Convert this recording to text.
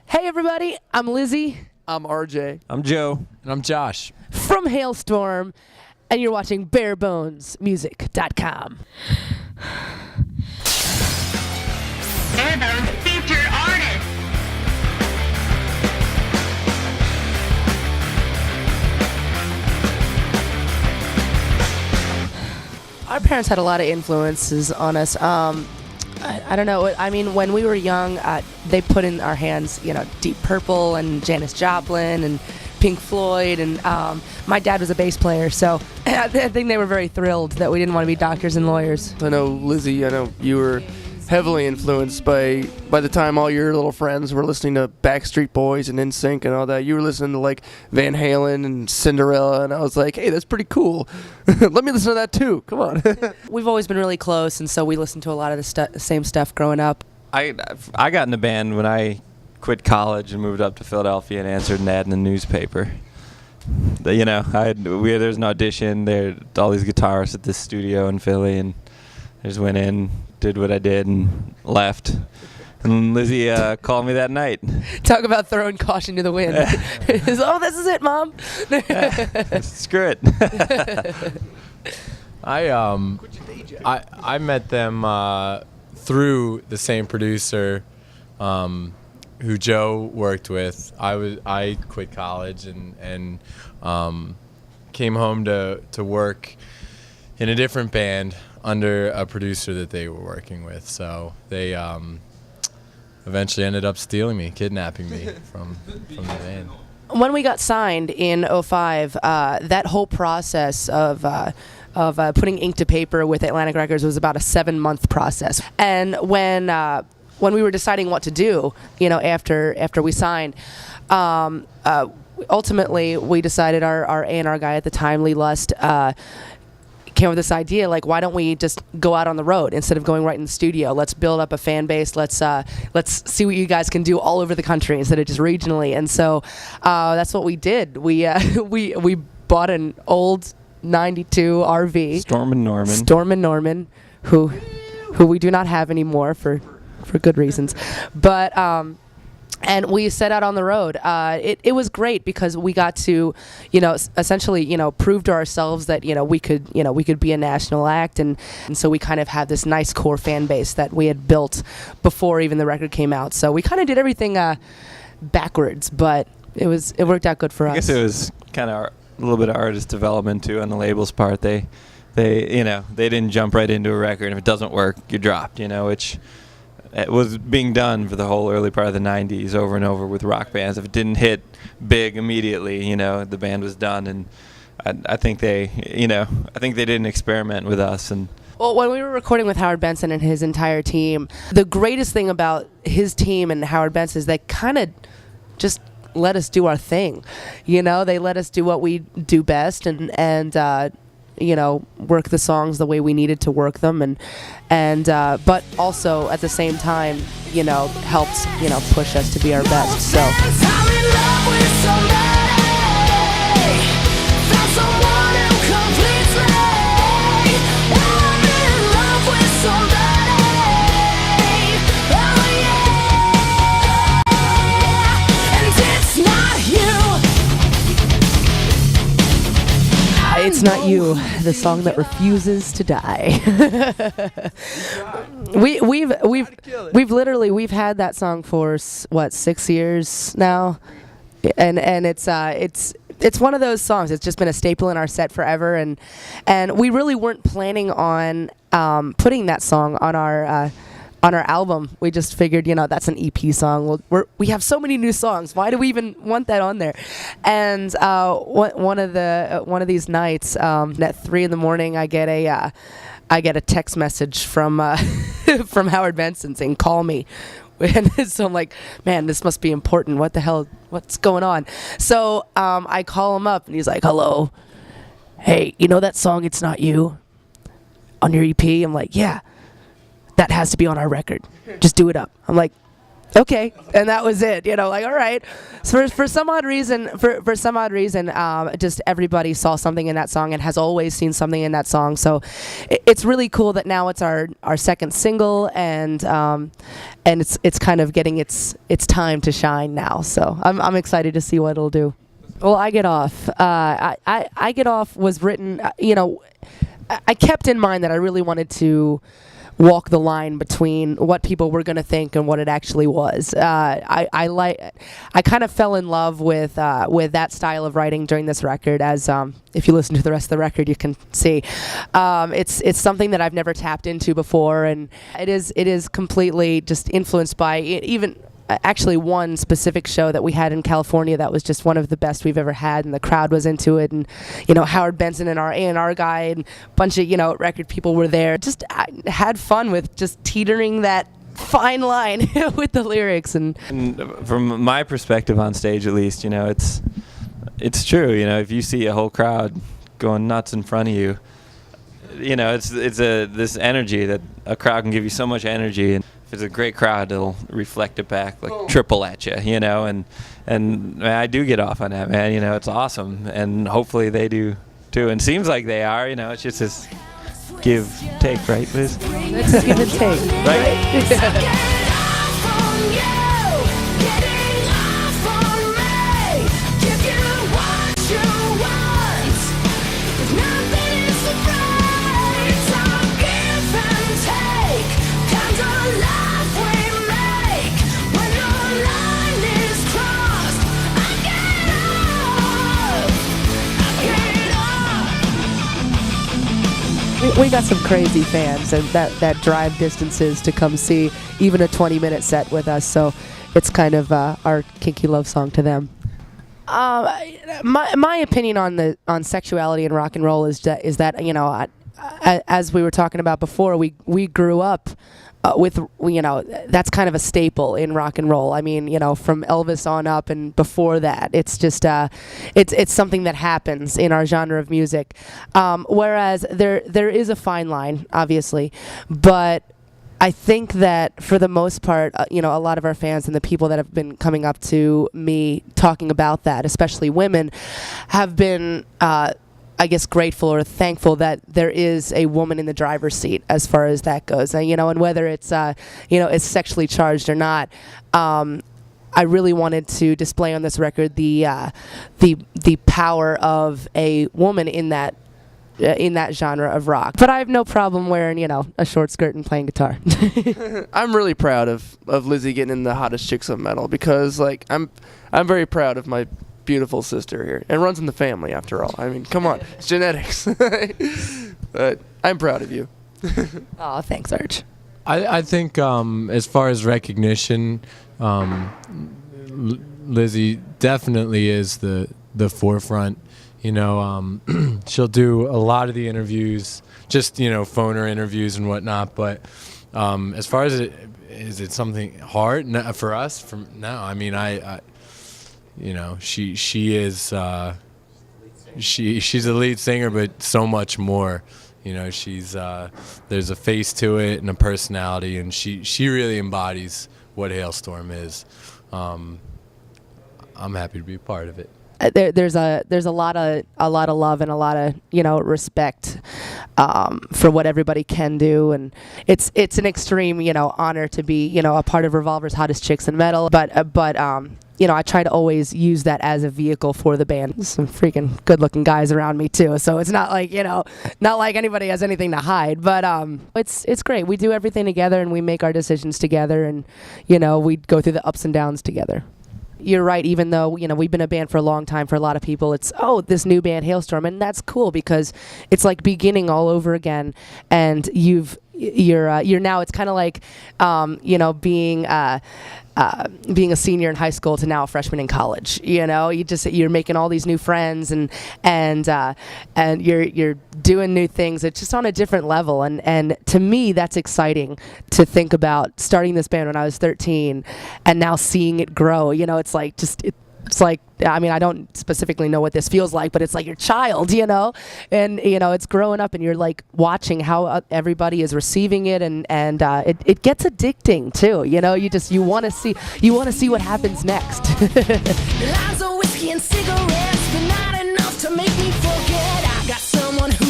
Hey everybody, I'm Lizzy. I'm RJ. I'm Joe. And I'm Josh. From Halestorm, and you're watching BareBonesMusic.com. Barebones featured artist. Our parents had a lot of influences on us. I don't know. I mean, when we were young, they put in our hands, Deep Purple and Janis Joplin and Pink Floyd. And my dad was a bass player, so I think they were very thrilled that we didn't want to be doctors and lawyers. I know, Lizzy, you were heavily influenced by the time all your little friends were listening to Backstreet Boys and NSYNC and all that. You were listening to like Van Halen and Cinderella, and I was like, hey, that's pretty cool. Let me listen to that too. Come on. We've always been really close, and so we listened to a lot of the same stuff growing up. I got in the band when I quit college and moved up to Philadelphia and answered an ad in the newspaper. There's an audition. There all these guitarists at this studio in Philly, and I just went in, did what I did, and left. And Lizzy called me that night. Talk about throwing caution to the wind. Oh, this is it, Mom. Screw it. I met them through the same producer who Joe worked with. I quit college and came home to work in a different band under a producer that they were working with. So they eventually ended up stealing me, kidnapping me from the band. When we got signed in 2005, that whole process of putting ink to paper with Atlantic Records was about a 7-month process. And when we were deciding what to do, after we signed, ultimately we decided our A&R guy at the time, Lee Lust, came with this idea, like, why don't we just go out on the road instead of going right in the studio? Let's build up a fan base. Let's see what you guys can do all over the country instead of just regionally. And so that's what we did. We bought an old '92 RV. Storm and Norman, who we do not have anymore for good reasons. But and we set out on the road. It was great because we got to, essentially, prove to ourselves that, we could be a national act, and so we kind of had this nice core fan base that we had built before even the record came out. So we kind of did everything backwards, but it worked out good for us. I guess it was kind of a little bit of artist development too on the label's part. They didn't jump right into a record, and if it doesn't work, you're dropped. Which it was being done for the whole early part of the 90s over and over with rock bands. If it didn't hit big immediately, the band was done. And I think they didn't experiment with us. And well, when we were recording with Howard Benson and his entire team, the greatest thing about his team and Howard Benson is they kind of just let us do our thing. They let us do what we do best and work the songs the way we needed to work them, and but also at the same time, helped push us to be our best. So. It's Not You, the song that refuses to die. we've had that song for 6 years now, and it's one of those songs. It's just been a staple in our set forever, and we really weren't planning on putting that song on our album. We just figured, that's an EP song. We have so many new songs. Why do we even want that on there? And one of these nights, at 3 a.m, I get a text message from from Howard Benson saying, "Call me." And so I'm like, man, this must be important. What the hell? What's going on? So I call him up, and he's like, "Hello, hey, that song, It's Not You, on your EP?" I'm like, "Yeah. That has to be on our record. Just do it up." I'm like, okay, and that was it. Like, all right. So for some odd reason, just everybody saw something in that song and has always seen something in that song. So it's really cool that now it's our second single, and it's kind of getting its time to shine now. So I'm excited to see what it'll do. Well, I Get Off. I Get Off was written. I kept in mind that I really wanted to walk the line between what people were going to think and what it actually was. I kind of fell in love with that style of writing during this record, as if you listen to the rest of the record, you can see it's something that I've never tapped into before, and it is completely just influenced by even. Actually, one specific show that we had in California that was just one of the best we've ever had, and the crowd was into it, and Howard Benson and our A&R guy and a bunch of record people were there. Just had fun with just teetering that fine line with the lyrics. And from my perspective on stage, at least, it's true. If you see a whole crowd going nuts in front of you, it's this energy that a crowd can give you so much energy, and if it's a great crowd, it'll reflect it back like triple at you, and I do get off on that, man. It's awesome, and hopefully they do too. And seems like they are. It's just this give take, right, Liz? Let's give and take, right? We got some crazy fans and that drive distances to come see even a 20-minute set with us, so it's kind of our kinky love song to them. My opinion on sexuality and rock and roll is that as we were talking about before, we grew up with that's kind of a staple in rock and roll. I mean, from Elvis on up and before that, it's just it's something that happens in our genre of music. Whereas there is a fine line, obviously, but I think that for the most part, a lot of our fans and the people that have been coming up to me talking about that, especially women, have been I guess grateful or thankful that there is a woman in the driver's seat as far as that goes. And whether it's it's sexually charged or not, I really wanted to display on this record the power of a woman in that genre of rock. But I have no problem wearing a short skirt and playing guitar. I'm really proud of Lizzy getting in the hottest chicks of metal, because I'm very proud of my beautiful sister here. It runs in the family, after all. I mean, come on, it's genetics. But I'm proud of you. Oh, thanks, Arch. I think as far as recognition, Lizzy definitely is the forefront. She'll do a lot of the interviews, just phoner interviews and whatnot. But as far as is it something hard for us? I mean, she is she's a lead singer, but so much more. She's there's a face to it and a personality, and she really embodies what Halestorm is. I'm happy to be a part of it. There's a lot of love and a lot of respect for what everybody can do, and it's an extreme honor to be a part of Revolver's Hottest Chicks in Metal. But I try to always use that as a vehicle for the band. Some freaking good-looking guys around me too, so it's not like not like anybody has anything to hide. But it's great. We do everything together, and we make our decisions together, and we go through the ups and downs together. You're right, even though we've been a band for a long time, for a lot of people it's this new band Halestorm, and that's cool because it's like beginning all over again, and you're now, it's kind of like being a senior in high school to now a freshman in college. You're making all these new friends, and you're doing new things. It's just on a different level, and to me that's exciting to think about starting this band when I was 13 and now seeing it grow. It's like it's like, I mean, I don't specifically know what this feels like, but it's like your child, you know, and you know, it's growing up, and you're like watching how everybody is receiving it, and it gets addicting too, you know. You want to see what happens next. Lies of whiskey and cigarettes, but not enough to make me forget. I got someone who